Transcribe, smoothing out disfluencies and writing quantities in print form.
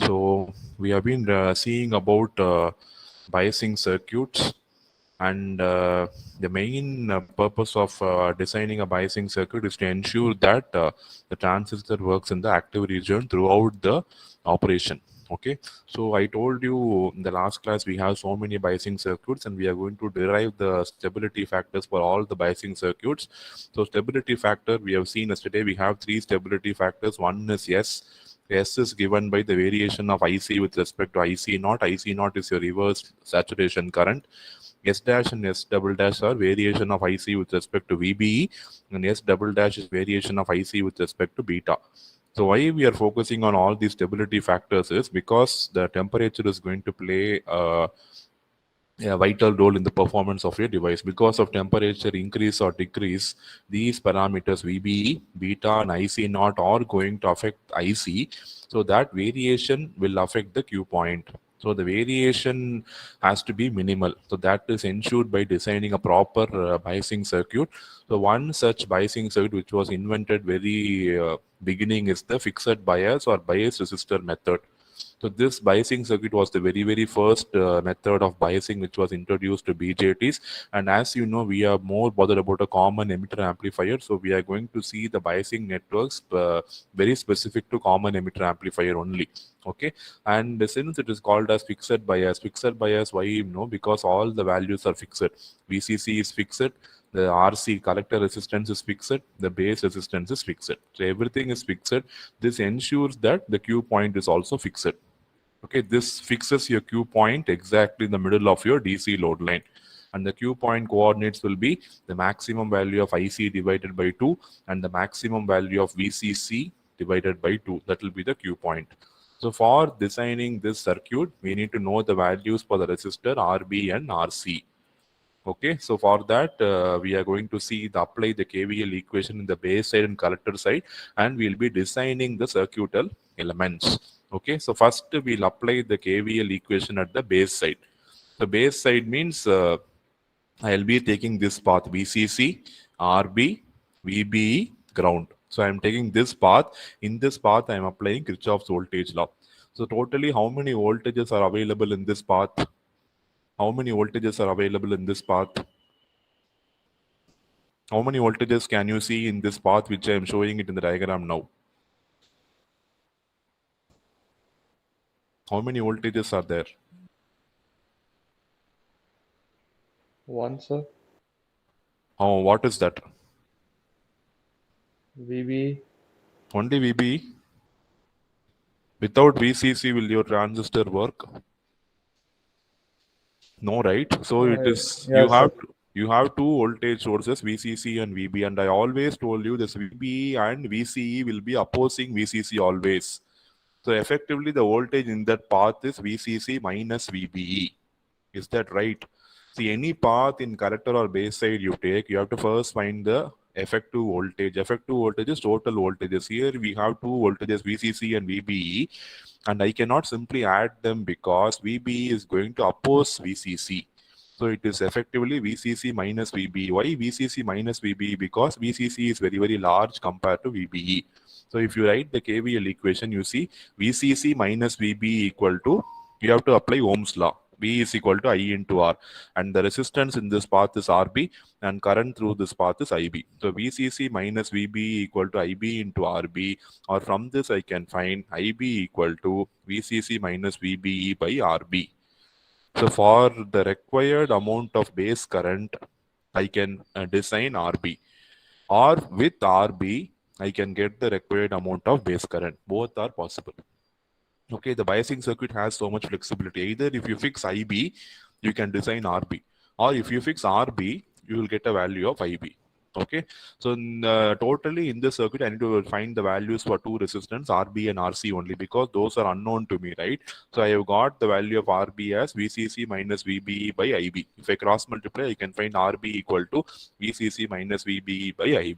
So we have been seeing about biasing circuits, and the main purpose of designing a biasing circuit is to ensure that the transistor works in the active region throughout the operation. Okay, so I told you in the last class we have so many biasing circuits, and we are going to derive the stability factors for all the biasing circuits. So stability factor, we have seen yesterday, we have three stability factors. One is S. S is given by the variation of IC with respect to IC naught. IC naught is your reverse saturation current. S dash and S double dash are variation of IC with respect to VBE, and S double dash is variation of IC with respect to beta. So why we are focusing on all these stability factors is because the temperature is going to play a vital role in the performance of your device. Because of temperature increase or decrease, these parameters VBE, beta and IC naught are going to affect IC. So that variation will affect the Q point. So the variation has to be minimal. So that is ensured by designing a proper biasing circuit. So one such biasing circuit which was invented very beginning is the fixed bias or bias resistor method. So this biasing circuit was the very first method of biasing which was introduced to BJTs. And as you know, we are more bothered about a common emitter amplifier. So we are going to see the biasing networks very specific to common emitter amplifier only. Okay, and since it is called as fixed bias, why you know? Because all the values are fixed. VCC is fixed. The RC collector resistance is fixed, the base resistance is fixed. So everything is fixed. This ensures that the Q point is also fixed. Okay, this fixes your Q point exactly in the middle of your DC load line. And the Q point coordinates will be the maximum value of IC divided by 2 and the maximum value of VCC divided by 2. That will be the Q point. So for designing this circuit, we need to know the values for the resistor RB and RC. Okay, so for that, we are going to apply the KVL equation in the base side and collector side, and we'll be designing the circuital elements. Okay, so first we'll apply the KVL equation at the base side. The base side means I'll be taking this path VCC, RB, VBE, ground. So I'm taking this path. In this path, I'm applying Kirchhoff's voltage law. So totally, how many voltages are available in this path? How many voltages are available in this path? How many voltages can you see in this path which I am showing it in the diagram now? How many voltages are there? One, sir. Oh, what is that? VB. Only VB. Without VCC, will your transistor work? No, right? So it is Yes, sir. you have two voltage sources, VCC and VB, and I always told you this VB and VCE will be opposing VCC always. So effectively, the voltage in that path is VCC minus VBE. Is that right? See, any path in collector or base side you take, you have to first find the effective voltage. Effective voltage is total voltages. Here we have two voltages, VCC and VBE, and I cannot simply add them because VBE is going to oppose VCC. So it is effectively VCC minus VBE. Why VCC minus VBE? Because VCC is very large compared to VBE. So if you write the KVL equation, you see VCC minus VBE equal to, you have to apply Ohm's law. V is equal to I into R, and the resistance in this path is RB and current through this path is IB. So VCC minus VB equal to IB into RB, or from this I can find IB equal to VCC minus VBE by RB. So for the required amount of base current, I can design RB, or with RB, I can get the required amount of base current. Both are possible. Okay, the biasing circuit has so much flexibility. Either if you fix IB, you can design RB, or if you fix RB, you will get a value of IB. Okay, so totally in this circuit, I need to find the values for two resistance, RB and RC only, because those are unknown to me, right? So I have got the value of RB as VCC minus VBE by IB. If I cross multiply, I can find RB equal to VCC minus VBE by IB.